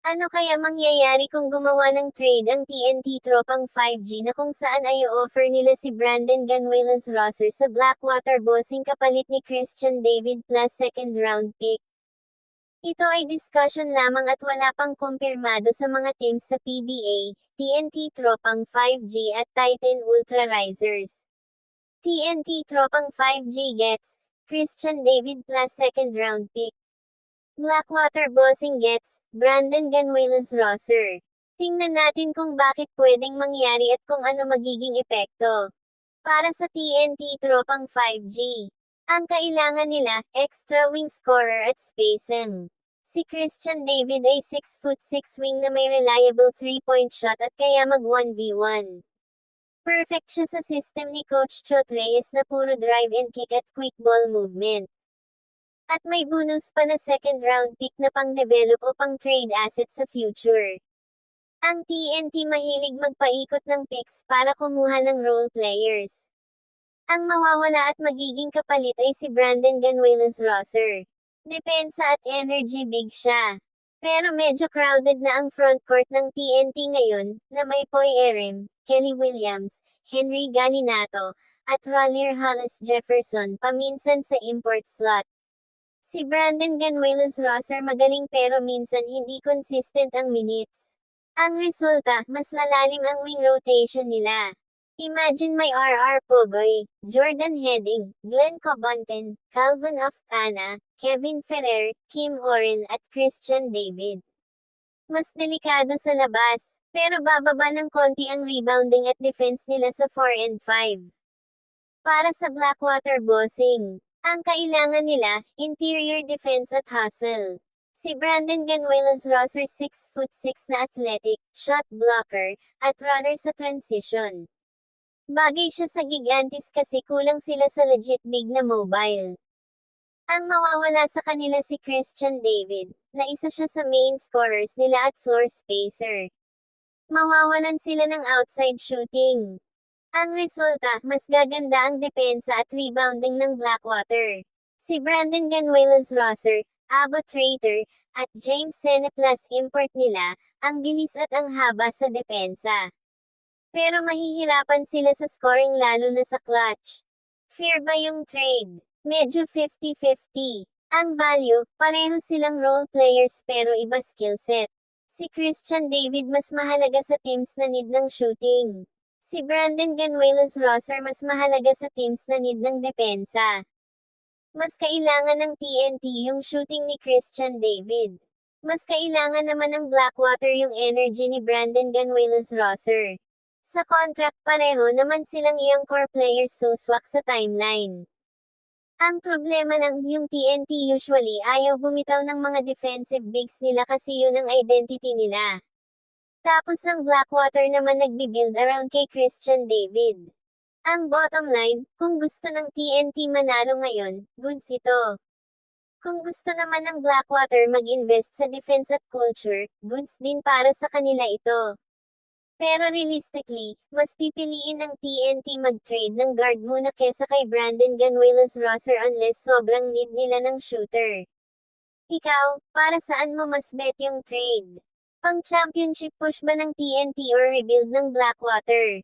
Ano kaya mangyayari kung gumawa ng trade ang TNT tropang 5G na kung saan ay offer nila si Brandon Ganuelas Rosser sa Blackwater Bossing kapalit ni Christian David plus second round pick? Ito ay discussion lamang at wala pang kumpirmado sa mga teams sa PBA, TNT tropang 5G at Titan Ultra Risers. TNT tropang 5G gets Christian David plus second round pick. Blackwater Bossing gets Brandon Ganuelas Rosser. Tingnan natin kung bakit pwedeng mangyari at kung ano magiging epekto. Para sa TNT tropang 5G, ang kailangan nila, extra wing scorer at spacing. Si Christian David ay 6'6" wing na may reliable 3-point shot at kaya mag 1v1. Perfect siya sa system ni Coach Chot Reyes na puro drive and kick at quick ball movement. At may bonus pa na second round pick na pang-develop o pang-trade asset sa future. Ang TNT mahilig magpaikot ng picks para kumuha ng role players. Ang mawawala at magiging kapalit ay si Brandon Ganuelas Rosser. Depensa at energy big siya. Pero medyo crowded na ang frontcourt ng TNT ngayon, na may Poy Erim, Kelly Williams, Henry Galinato, at Rollier Hollis Jefferson paminsan sa import slot. Si Brandon Ganuelas Rosser magaling pero minsan hindi consistent ang minutes. Ang resulta, mas lalalim ang wing rotation nila. Imagine may R.R. Pogoy, Jordan Heading, Glenn Cobonten, Calvin Oftana, Kevin Ferrer, Kim Oren at Christian David. Mas delikado sa labas, pero bababa ng konti ang rebounding at defense nila sa 4 and 5. Para sa Blackwater Bossing, ang kailangan nila, interior defense at hustle. Si Brandon Ganuelas Rosser 6'6" na athletic, shot blocker, at runner sa transition. Bagay siya sa Gigantes kasi kulang sila sa legit big na mobile. Ang mawawala sa kanila si Christian David, na isa siya sa main scorers nila at floor spacer. Mawawalan sila ng outside shooting. Ang resulta, mas gaganda ang depensa at rebounding ng Blackwater. Si Brandon Ganuelas Rosser, Abbott Trader, at James Sene plus import nila, ang bilis at ang haba sa depensa. Pero mahihirapan sila sa scoring lalo na sa clutch. Fair ba yung trade? Medyo 50-50. Ang value, pareho silang role players pero iba skill set. Si Christian David mas mahalaga sa teams na need ng shooting. Si Brandon Ganuelas Rosser mas mahalaga sa teams na need ng depensa. Mas kailangan ng TNT yung shooting ni Christian David. Mas kailangan naman ng Blackwater yung energy ni Brandon Ganuelas Rosser. Sa contract pareho naman silang iyang core players suswak sa timeline. Ang problema lang yung TNT usually ayaw bumitaw ng mga defensive bigs nila kasi yun ang identity nila. Tapos ang Blackwater naman nagbi-build around kay Christian David. Ang bottom line, kung gusto ng TNT manalo ngayon, goods ito. Kung gusto naman ng Blackwater mag-invest sa defense at culture, goods din para sa kanila ito. Pero realistically, mas pipiliin ng TNT mag-trade ng guard muna kesa kay Brandon Ganuelas Rosser unless sobrang need nila ng shooter. Ikaw, para saan mo mas bet yung trade? Pang championship push ba ng TNT or rebuild ng Blackwater?